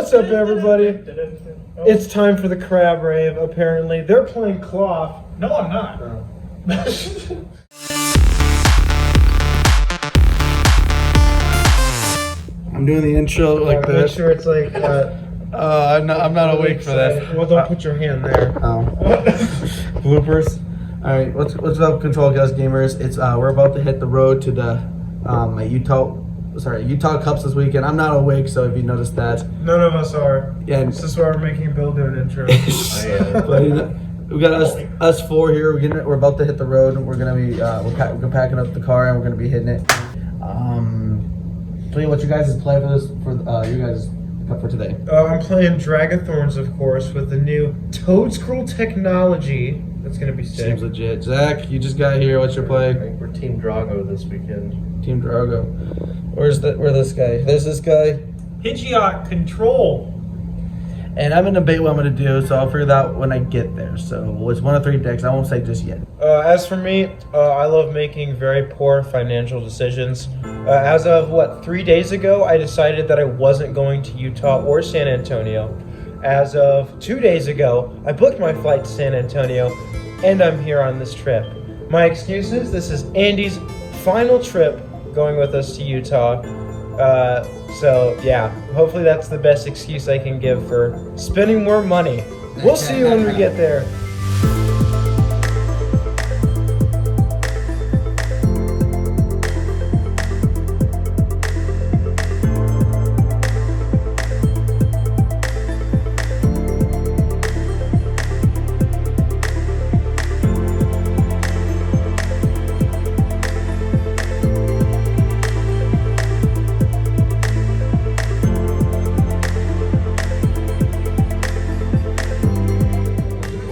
What's up, everybody? It's time for the crab rave, apparently. They're playing cloth. No, I'm not. I'm doing the intro like Make this. sure it's like... I'm not awake for this. Well, don't put your hand there. Oh. Bloopers. All right, what's up, Control Guys gamers? It's we're about to hit the road to the Utah Cups this weekend. I'm not awake, so if you noticed that, None of us are. yeah. This is why we're making Bill do an intro. But we got us four here. We're about to hit the road. We're gonna be we're packing up the car and we're gonna be hitting it. Tell you what you guys play for this you guys cup for today. I'm playing Dragathorns, of course, with the new Toad Scroll technology. That's gonna be sick. Seems legit. Zach, you just got here. What's your play? I think we're Team Drago this weekend. Team Drago. Where's this guy? There's this guy. Pidgeot control. And I'm in debate what I'm going to do, so I'll figure that out when I get there. So it's one of three decks. I won't say just yet. As for me, I love making very poor financial decisions. As of, 3 days ago, I decided that I wasn't going to Utah or San Antonio. As of 2 days ago, I booked my flight to San Antonio, and I'm here on this trip. My excuses: this is Andy's final trip going with us to Utah. So yeah, hopefully that's the best excuse I can give for spending more money. We'll see you when we get there.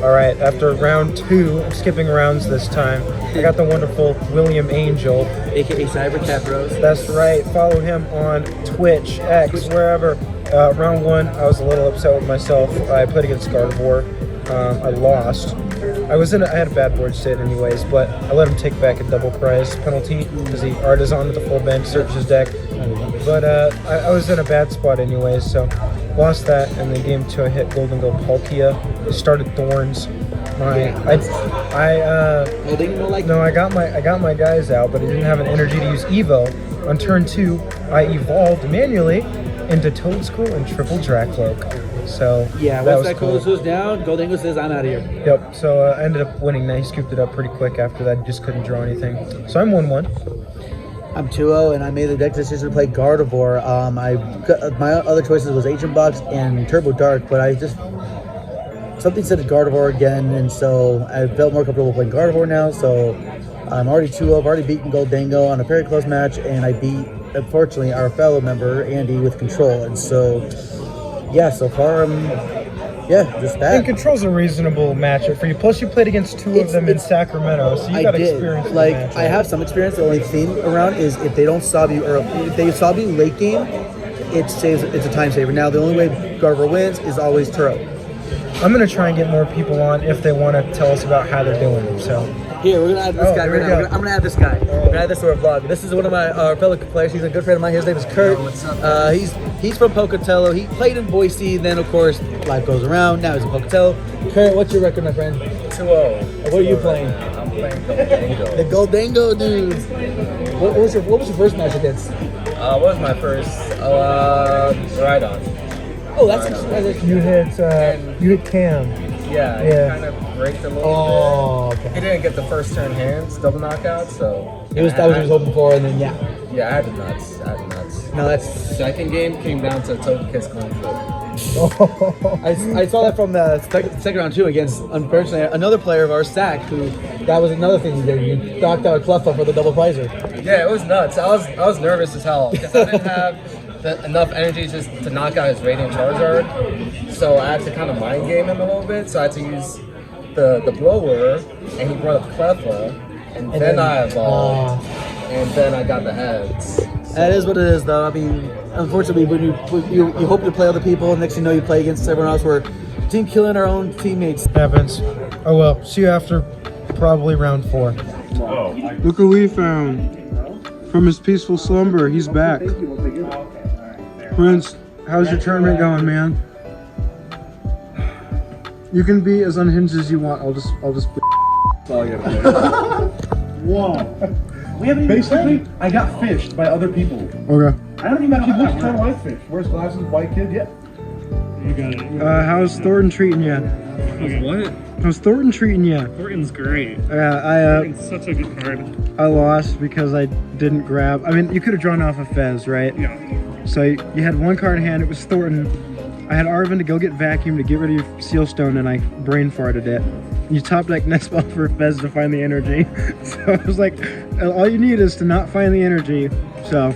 Alright, after round 2, I'm skipping rounds this time. I got the wonderful William Angel, AKA Cybercat Bros. That's right, follow him on Twitch, X, wherever. Round 1, I was a little upset with myself. I played against Gardevoir. I lost. I had a bad board state anyways, but I let him take back a double prize penalty because he artis onto the full bench, searched his deck. But I was in a bad spot anyways, so lost that. And then game 2, I hit Golden Go Palkia. It started Thorns. I got my guys out, but I didn't have an energy to use Evo. On turn 2, I evolved manually into Toedscool and triple Dracloak. So yeah, once that cool. Goes down, Goldango says I'm out of here. Yep. So I ended up winning. He scooped it up pretty quick after that. Just couldn't draw anything. So I'm 1-1. I'm 2-0, and I made the deck decision to play Gardevoir. My other choices was Ancient Box and Turbo Dark, but something said Gardevoir again, and so I felt more comfortable playing Gardevoir now. So I'm already 2-0. I've already beaten Goldango on a very close match, and I beat, unfortunately, our fellow member Andy with Control. And so, yeah, so far just that. And Control's a reasonable matchup for you. Plus, you played against two of them in Sacramento, so you got experience. I have some experience. The only thing around is if they don't solve you, or if they solve you late game, it's a time saver. Now, the only way Gardevoir wins is always Turo. I'm gonna try and get more people on if they want to tell us about how they're doing. So here we're gonna add this guy right now. I'm gonna add this guy. We're gonna add this to our vlog. This is one of my fellow players. He's a good friend of mine. His name is Kurt. He's from Pocatello. He played in Boise. Then of course life goes around. Now he's in Pocatello. Kurt, what's your record, my friend? 2-0. What are you playing? I'm playing Goldango. The Goldango dudes. What was your first match against? What was my first? Rhydon. Oh, that's you hit Cam. Yeah, he kind of braked a little bit. Okay. He didn't get the first turn hands, double knockout, so... That was what he was hoping for, and then, Yeah, I had the nuts. No, that's... Second game came down to Togekiss coin flip. I saw that from the second round, too, against, unfortunately, another player of ours, Sack, who... That was another thing you did. You knocked out a Cleffa for the double prizer. Yeah, it was nuts. I was nervous as hell, because I didn't have... enough energy just to knock out his Radiant Charizard, so I had to kind of mind game him a little bit. So I had to use the blower, and he brought up Cleffa, and then I evolved, and then I got the heads. So. That is what it is, though. I mean, unfortunately, when you hope to play other people, and next thing you know, you play against everyone else. We're team killing our own teammates. Happens. Oh well. See you after probably round 4. Look who we found. From his peaceful slumber, he's back. Prince How's your tournament going, man? You can be as unhinged as you want. I'll just. Whoa. We haven't Basically, I got fished by other people. Okay. I don't even actually look kind of like fish. Wears glasses, white kid, yeah. You got it. How's Thornton treating you? Okay. What? How's Thornton treating you? Thornton's great. Thornton's such a good card. I lost because I didn't grab. I mean, you could have drawn off a Fez, right? Yeah. So you had one card in hand. It was Thornton. I had Arvin to go get Vacuum to get rid of your Sealstone, and I brain farted it. You top deck Nestball for Fez to find the energy. So I was like, all you need is to not find the energy. So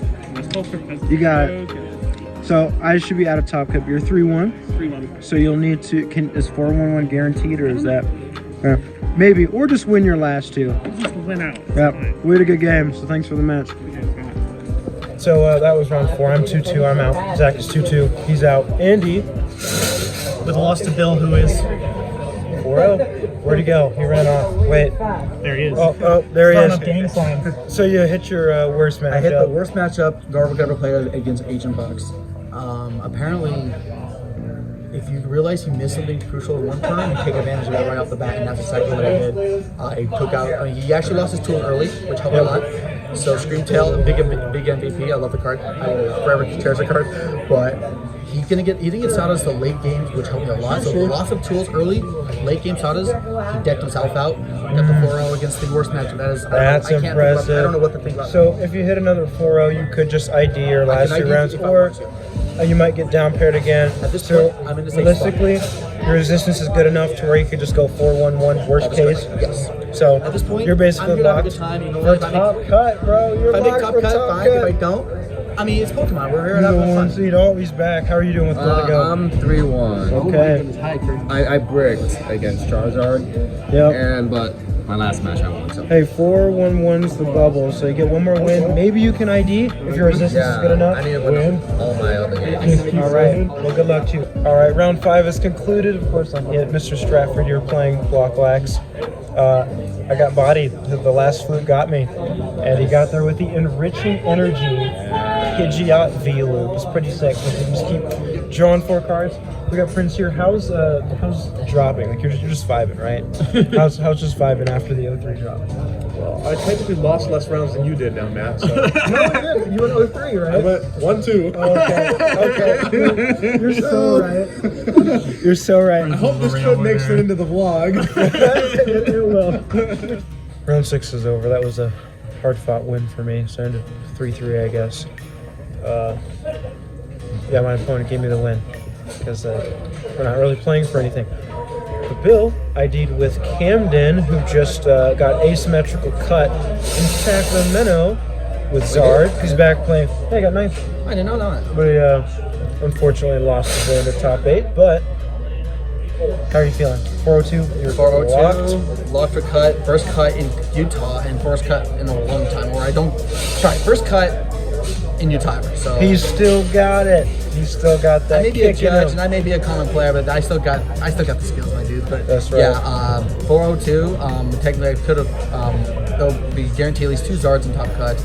you got it. Okay. So I should be out of top cut. You're 3-1. 3-1. So you'll need to. Is 4-1-1 guaranteed, or is that maybe, or just win your last two? Just win out. Yeah, we had a good game. So thanks for the match. So that was round 4. I'm 2-2. I'm out. Zach is 2-2. He's out. Andy With a loss to Bill, who is 4-0. Where'd he go? He ran off. Wait. there he is. Oh, there he Throwing up is. gang signs. So you hit your worst matchup. I hit the worst matchup Garver ever played against Agent Bucks. Apparently, if you realize you missed something crucial in one turn, you take advantage of it right off the bat, and that's exactly what I did. I took out. I mean, he actually lost his tool early, which helped a lot. So Screamtail, big MVP. I love the card. I will forever cherish the card. But he didn't get Sadas the late games, which helped me a lot. So lots of tools early, late game Sadas. He decked himself out. Got the 4-0 against the worst matchup. That's impressive. I don't know what to think about. So if you hit another 4-0, you could just ID your last two rounds, or you might get down paired again. At this So point, I'm in the safe realistically, your resistance is good enough to where you could just go 4-1-1 worst case. Yes. So At this point, you're basically I'm gonna have a locked good time. You know for what? If I top make- cut, bro. You're If I make locked top for cut, top fine. cut. If I don't, I mean, it's Pokemon. We're here to He's have the one fun. seed. Oh, he's back. How are you doing with Vertigo? I'm 3-1. Okay. I bricked against Charizard, Yep. but my last match I won. So. Hey, 4-1-1's the bubble, so you get one more win. Maybe you can ID if your resistance is good enough. I need to win all my other games. All right. Well, good luck to you. All right, round 5 is concluded. Of course, I'm here. Mr. Stratford, you're playing Block Lax. I got bodied. The last flute got me, and he got there with the enriching energy Pidgeot V-Loop. It's pretty sick. We can just keep drawing 4 cards. We got Prince here. How's dropping? Like you're just vibing, right? how's just vibing after the 0-3 drop? Well, I technically lost less rounds than you did now, Matt. So No, you didn't. You went 0-3, right? I went 1-2. Okay. You're so right. You're so right. I hope this clip makes it into the vlog. It will. Round 6 is over. That was a hard-fought win for me. So I ended 3-3, I guess. Yeah, my opponent gave me the win because we're not really playing for anything. But Bill ID'd with Camden, who just got asymmetrical cut in Sacramento with Zard. He's back playing. Hey, I got 9th. I didn't know that. But he unfortunately lost his way in the top 8. But how are you feeling? 402? You're 402, locked for cut, first cut in Utah, and first cut in a long time. Where I don't. Sorry, first cut in Utah. So He's still got it. He's still got that. I may be a kick in judge him. and I may be a common player, but I still got the skills, my dude. But That's right. Yeah, 402. Technically, I could have. There'll be guaranteed at least 2 Zards in top cut,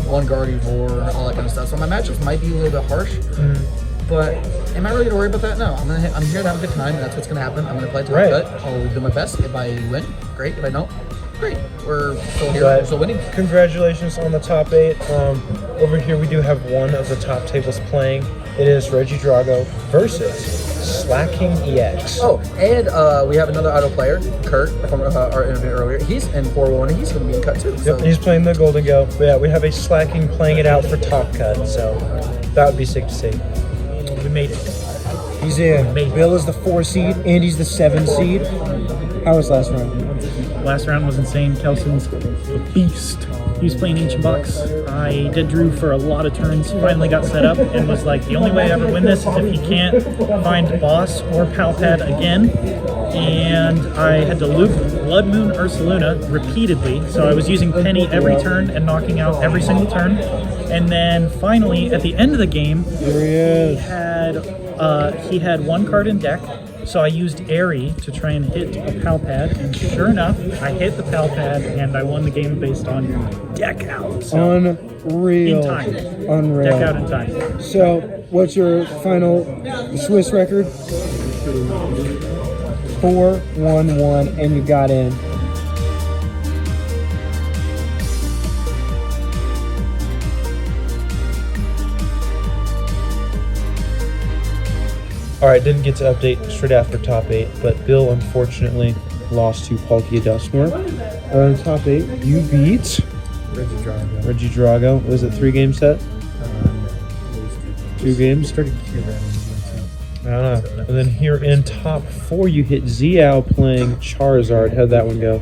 1 Gardevoir, all that kind of stuff. So my matchups might be a little bit harsh. But am I really gonna worry about that? No, I'm here to have a good time, and that's what's gonna happen. I'm gonna play to Right. the cut. I'll do my best. If I win, great. If I don't, great. We're still here. But We're still winning. Congratulations on the top 8. Over here we do have one of the top tables playing. It is Reggie Drago versus Slacking EX. Oh, and we have another auto player, Kurt, from our interview earlier. He's in 401, and he's going to be in cut too. So. Yep, he's playing the Golden Go. But yeah, we have a Slacking playing it out for top cut, so that would be sick to see. We made it. He's in. Bill is the 4 seed, Andy's the 7 seed. How was last round? Last round was insane. Kelson's a beast. He was playing Ancient Bucks. I did Drew for a lot of turns, finally got set up, and was like, the only way I ever win this is if he can't find Boss or Palpad again. And I had to loop Blood Moon Ursaluna repeatedly, so I was using Penny every turn and knocking out every single turn. And then finally, at the end of the game, he had 1 card in deck. So I used Airy to try and hit a Palpad, and sure enough, I hit the Palpad, and I won the game based on deck out. So Unreal. in time. Unreal. Deck out in time. So What's your final Swiss record? 4-1-1, and you got in. Alright, didn't get to update straight after top 8, but Bill unfortunately lost to Palkia Duskmore. Top 8, you beat Reggie Drago. Was it 3-game set? 2 games? I don't know. And then here in top 4, you hit Xiao playing Charizard. How'd that one go?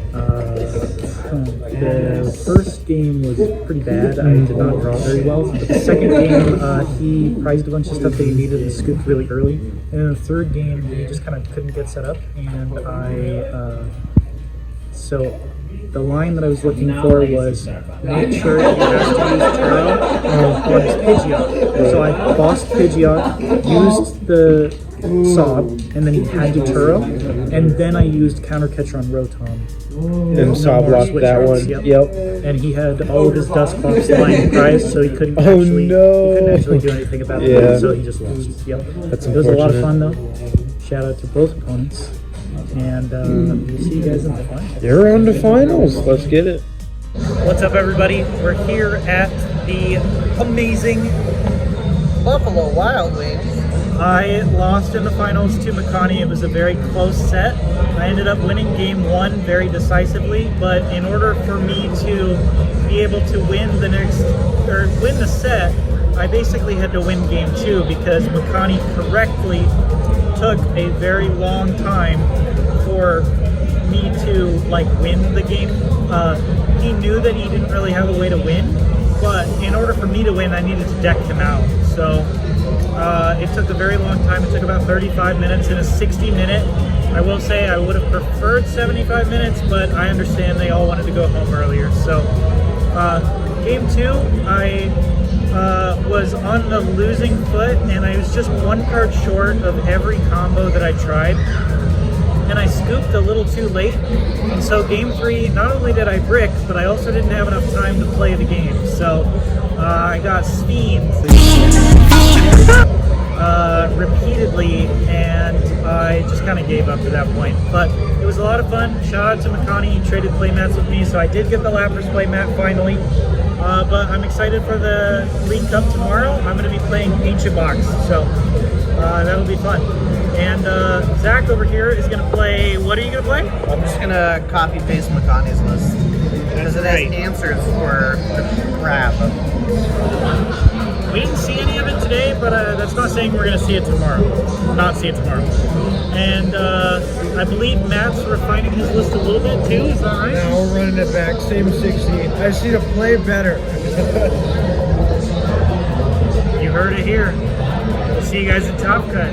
The first game was pretty bad. I did not draw very well. The second game, he prized a bunch of stuff that he needed and scooped really early. And in the third game, he just kind of couldn't get set up. And so the line that I was looking for was make sure he has to use Turo on his Pidgeot. So I bossed Pidgeot, used the Sob, and then he had to Turo, and then I used Counter Catcher on Rotom. And Sob lost that one. Yep. And he had all of his Dusclops lying prized, so he couldn't Oh, actually no. he couldn't actually do anything about it. Yeah. So he just lost. Yep. That's It was a lot of unfortunate. fun though. Shout out to both opponents. And we'll see you guys in the finals. You're on to finals. Let's get it. What's up, everybody? We're here at the amazing Buffalo Wild Wings. I lost in the finals to Makani. It was a very close set. I ended up winning game 1 very decisively, but in order for me to be able to win win the set, I basically had to win game 2 because Makani correctly took a very long time for me to win the game. He knew that he didn't really have a way to win, but in order for me to win, I needed to deck him out. So it took a very long time. It took about 35 minutes in a 60-minute. I will say I would have preferred 75 minutes, but I understand they all wanted to go home earlier. So game 2, I was on the losing foot, and I was just 1 card short of every combo that I tried. And I scooped a little too late. And so game 3, not only did I brick, but I also didn't have enough time to play the game. So I got steamed repeatedly, and I just kind of gave up at that point. But it was a lot of fun. Shout out to Makani, he traded playmats with me, so I did get the Lapras playmat finally. But I'm excited for the League Cup tomorrow. I'm going to be playing Ancient Box, so that'll be fun. And Zach over here is going to play, what are you going to play? I'm just gonna copy paste Makani's list because it has Great. answers for the crap. We didn't see any of it today, but that's not saying we're going to see it tomorrow. Not see it tomorrow. And I believe Matt's refining his list a little bit too, is that right? Now we're running it back. Same 60. I just need to play better. You heard it here. We'll see you guys in Top Cut.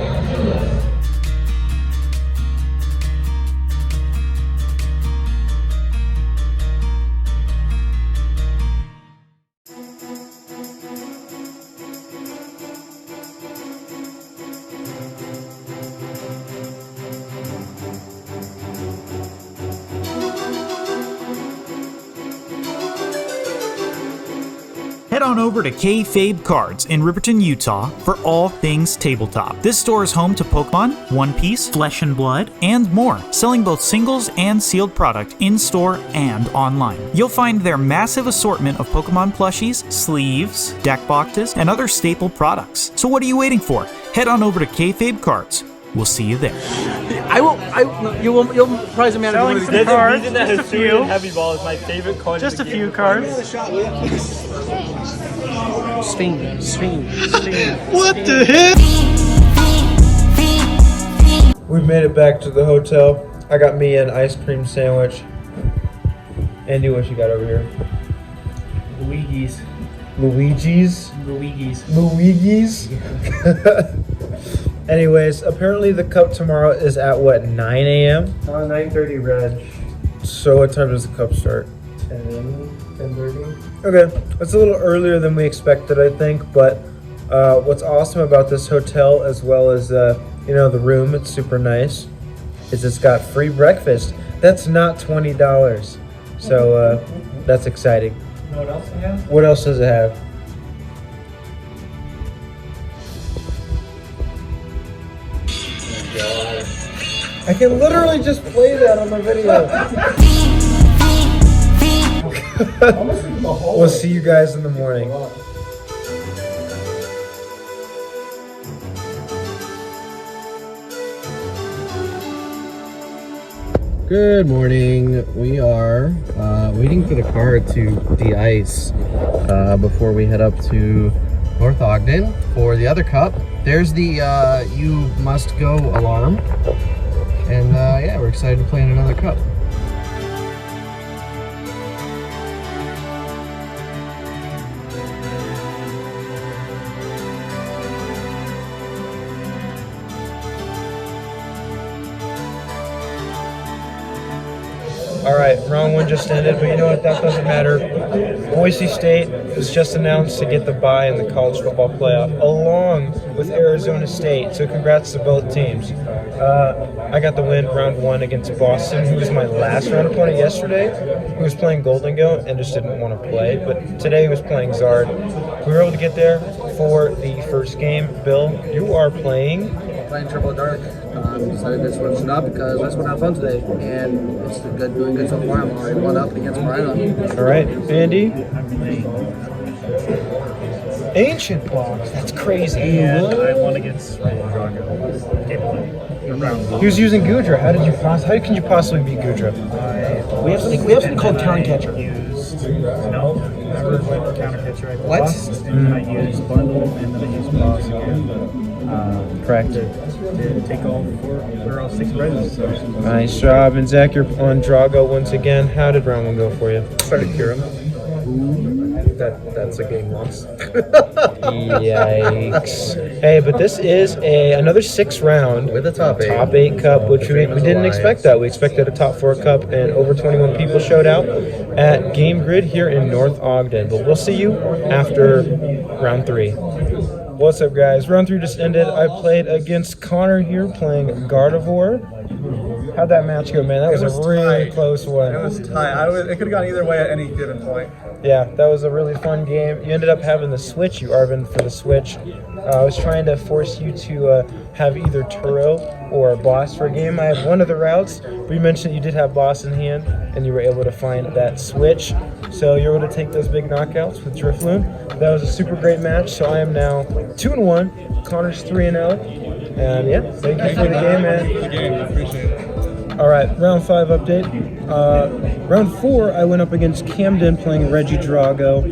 Head on over to Kayfabe Cards in Riverton, Utah for all things tabletop. This store is home to Pokemon, One Piece, Flesh and Blood, and more, selling both singles and sealed product in-store and online. You'll find their massive assortment of Pokemon plushies, sleeves, deck boxes, and other staple products. So what are you waiting for? Head on over to Kayfabe Cards. We'll see you there. You'll prize a man. Selling some cards, just a few. Heavy ball is my favorite card. Just a few cards. Steam. We made it back to the hotel. I got me an ice cream sandwich. Andy, what you got over here? Luigi's. Luigi's? Luigi's. Luigi's? Anyways, apparently the cup tomorrow is at what, 9 a.m.? 9:30 reg. So what time does the cup start? 10:30. Okay, it's a little earlier than we expected, I think, but what's awesome about this hotel, as well as the room, it's super nice, is it's got free breakfast. That's not $20, so that's exciting. What else do you have? What else does it have? I can literally just play that on my video. We'll see you guys in the morning. Good morning. We are waiting for the car to de-ice before we head up to North Ogden for the other cup. There's the you must go alarm. And yeah, we're excited to play in another cup. All right, round one just ended, but you know what? That doesn't matter. Boise State was just announced to get the bye in the college football playoff, along with Arizona State. So congrats to both teams. I got the win round one against Boston, who was my last round opponent yesterday, who was playing Golden Goat and just didn't want to play. But today he was playing Zard. We were able to get there for the first game. Bill, you are playing Turbo Dark. Decided to switch it up because I just want to have fun today, and it's doing good so far. I'm already 1-up against Mariano. All right, Andy. Ancient blocks. That's crazy. And I won against Drago. He was using Gudra. How can you possibly beat Gudra? We have something called counter catcher. No, never played counter catcher. I What? lost, and I used bundle, and then I used boss again. Correct. To take all 6 presents. So. Nice job. And Zach, you're on Drago once again. How did round one go for you? Started Kieran. That's a game loss. Yikes. Hey, but this is another 6th round With a top 8. Top 8 cup, which we didn't expect that. We expected a top 4 cup, and over 21 people showed out at Game Grid here in North Ogden. But we'll see you after round 3. What's up, guys? Round 3 just ended. I played against Connor here playing Gardevoir. How'd that match go, man? That was a really close one. It was tight. It could have gone either way at any given point. Yeah, that was a really fun game. You ended up having the Switch, you Arvin, for the Switch. I was trying to force you to have either Turo or Boss for a game. I had one of the routes, but you mentioned you did have Boss in hand, and you were able to find that Switch. So you're able to take those big knockouts with Drifloon. That was a super great match, so I am now 2-1. Connor's 3-0. And yeah, thank you for the game, man. Good game. I appreciate it. All right, round 5 update. Round 4, I went up against Camden playing Reggie Drago.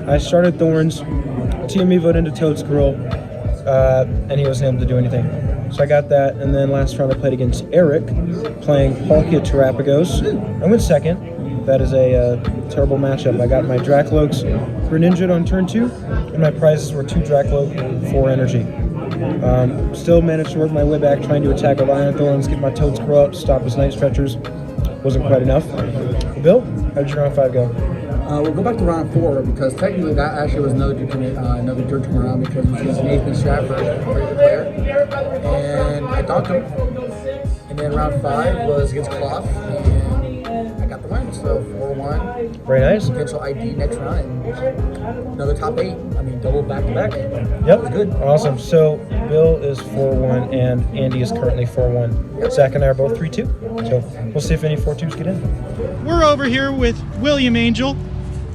I started Thorns, TME voted into Toad Squirrel, and he wasn't able to do anything. So I got that, and then last round I played against Eric playing Palkia Terrapagos. I went 2nd. That is a terrible matchup. I got my Dracloaks Greninja on turn 2, and my prizes were 2 Dracloak, 4 energy. Still managed to work my way back, trying to attack with Iron Thorns, get my Toad Squirrel up, stop his Night Stretchers. Wasn't quite enough. Bill, how did your round 5 go? We'll go back to round 4 because technically that actually was no good turn around because it was Nathan Stratford, a pretty good player, and I docked him. And then round 5 was against Cloth, and I got the win. So 4-1. Very nice. Potential ID next round. Another top 8. I mean, double back to back. Yep. Good. Awesome. So Bill is 4-1 and Andy is currently 4-1. Zach and I are both 3-2. So we'll see if any 4-2s get in. We're over here with William Angel.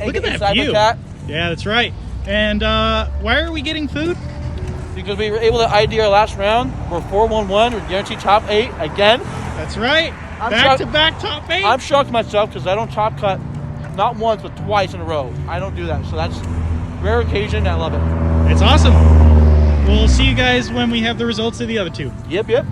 Look at that view. Yeah, that's right. And why are we getting food? Because we were able to ID our last round. We're 4-1-1. We're guaranteed top 8 again. That's right. I'm Back-to-back top 8. I'm shocked myself because I don't top cut not once but twice in a row. I don't do that. So that's a rare occasion. I love it. It's awesome. We'll see you guys when we have the results of the other 2. Yep.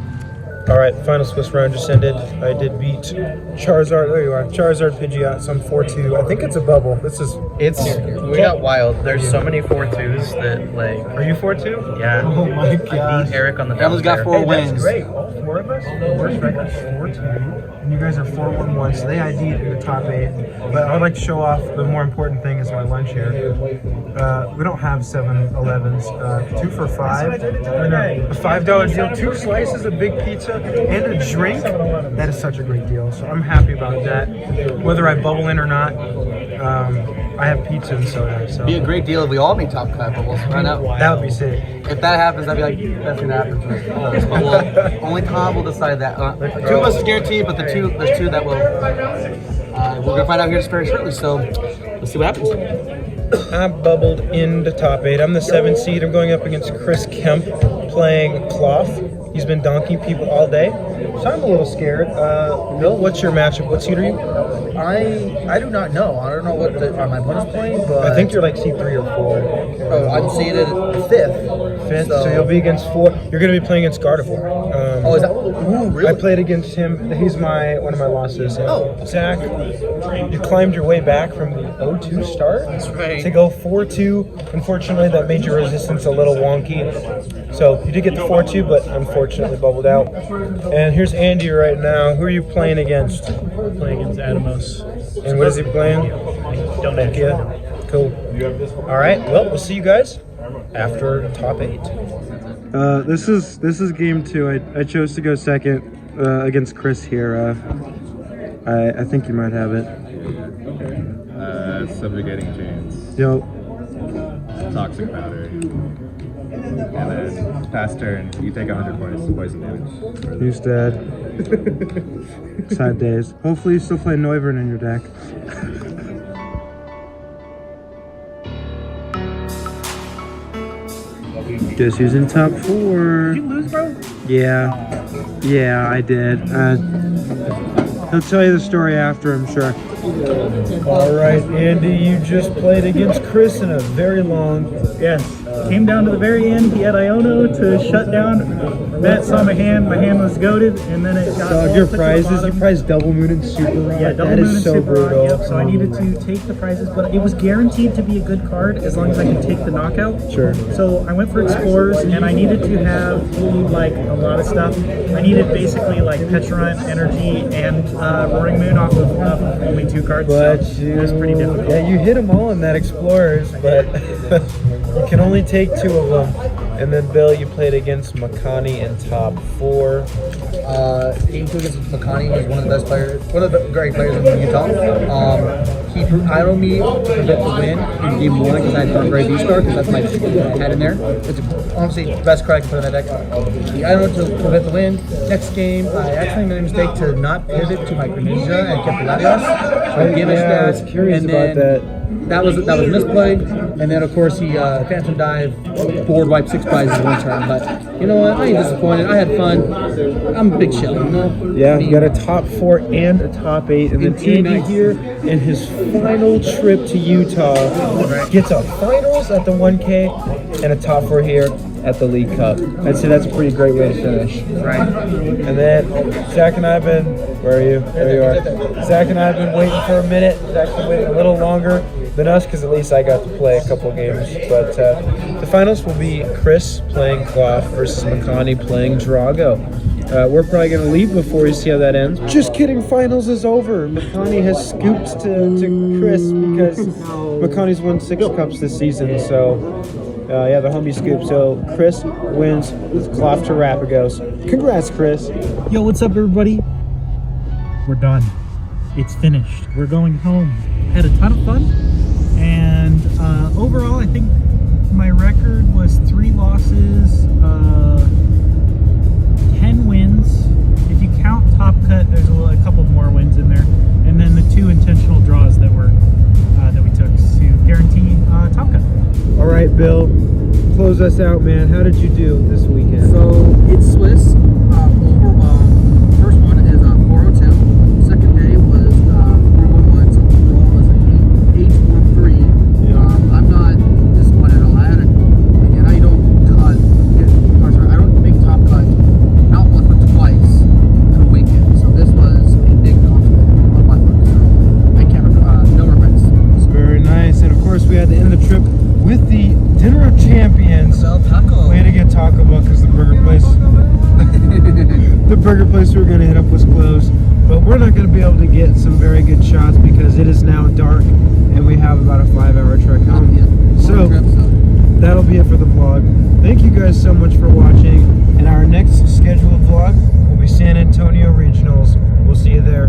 All right, final Swiss round just ended. I did beat Charizard. There you are. Charizard Pidgeot. So I'm 4-2. I think it's a bubble. We got wild. There's so many 4-2s that like. Are you 4-2? Yeah. Oh my I god. beat Eric on the Everyone's got 4 wins. That's great. All 4 of us. Worst record 4-2. And you guys are 4-1-1. So they ID'd in the top 8. But I'd like to show off the more important thing is my lunch here. We don't have 7-Elevens. 2 for $5. A $5 deal. 2 slices of big pizza. pizza and a drink, that is such a great deal. So I'm happy about that. Whether I bubble in or not, I have pizza and soda. So It'd be a great deal if we all made top cut, but we'll find out. that would be sick. If that happens, that'd be like the best thing that happens to us. But only Tom will decide that. 2 of us is guaranteed, but there's 2 that will. We're gonna find out here just very shortly. So let's see what happens. I bubbled into top 8. I'm the 7th seed. I'm going up against Chris Kemp playing Cloth. He's been donking people all day, so I'm a little scared. Bill, what's your matchup? What seed are you? I do not know. I don't know what my opponent's playing, but I think you're like seed 3 or 4. Oh, I'm seeded 5th. 5th, so you'll be against 4. You're going to be playing against Gardevoir. Is that? Ooh, really? I played against him. He's one of my losses. Zach, you climbed your way back from the 0-2 start. That's right. To go 4-2. Unfortunately, that made your resistance a little wonky. So you did get the 4-2, but unfortunately bubbled out. And here's Andy right now. Who are you playing against? Playing against Adamos. And what is he playing? Nokia. Cool. All right. Well, we'll see you guys after top 8. This is game 2. I chose to go second against Chris here. I think you might have it. Subjugating chains. Yo. Toxic powder. And then past turn, you take 100 poison damage. He's dead. Sad days. Hopefully you still play Noivern in your deck. Guess who's in top 4? Did you lose, bro? Yeah, I did. He'll tell you the story after, I'm sure. All right, Andy, you just played against Chris in a very long. Yes. Came down to the very end. He had Iono to shut down. Matt saw my hand. My hand was goated, and then it got. So your prizes, you prized Double Moon and Super Rod. Yeah, Double that Moon is and so Super Rod. brutal. Yep. So I needed to take the prizes, but it was guaranteed to be a good card as long as I could take the knockout. Sure. So I went for Explorers, and I needed to have like a lot of stuff. I needed basically like Petrant, Energy, and Roaring Moon off of only 2 cards. But so it was pretty difficult. Yeah, you hit them all in that Explorers, but you can only take 2 of them. And then Bill, you played against Makani in top 4. Game 2 against Makani was one of the best players, one of the great players in Utah. He idled me to get the win in game 1 because I had done Gray V-Star because that's my head in there. It's honestly the best card I can put in my deck. He idled to get the win. Next game, I actually made a mistake to not pivot to my Greninja and kept the Latios. I was curious about that. That was misplayed, and then of course he Phantom Dive, board wipe 6 prizes in 1 turn. But you know what? I ain't disappointed. I had fun. I'm a big shell, you know. Yeah, you got a top 4 and a top 8, and then Andy here in his final trip to Utah gets a finals at the 1K and a top 4 here at the League Cup. I'd say that's a pretty great way to finish. Right. And then Zach and I have been, where are you? There you are. Zach and I have been waiting for a minute. Zach's been waiting a little longer than us because at least I got to play a couple games. But the finals will be Chris playing Cloth versus Makani playing Drago. We're probably going to leave before we see how that ends. Just kidding, finals is over. Makani has scooped to Chris because Makani's won 6 cups this season. So, yeah, the homie scoop. So, Chris wins with Cloth to Rapagos. Congrats, Chris. Yo, what's up, everybody? We're done. It's finished. We're going home. Had a ton of fun. And overall, I think my record was 3 losses, 10 wins. If you count Top Cut, there's a couple more wins in there, and then the 2 intentional draws that we took to guarantee Top Cut. All right, Bill, close us out, man. How did you do this weekend? So it's Swiss. First one is 402. Second day was 411. So overall was 813. I'm not disappointed at all. I had again, I don't make top cut not once but twice to the weekend. So this was a big compliment on my book. So I can't no regrets. It's very nice. And of course, we had to end the trip with the Dinner of Champions. Sell taco. We had to get Taco Bell because the burger place we were going to hit up was closed. But we're not going to be able to get some very good shots because it is now dark and we have about a 5-hour trek home. So that'll be it for the vlog. Thank you guys so much for watching. And our next scheduled vlog will be be San Antonio Regionals. We'll see you there.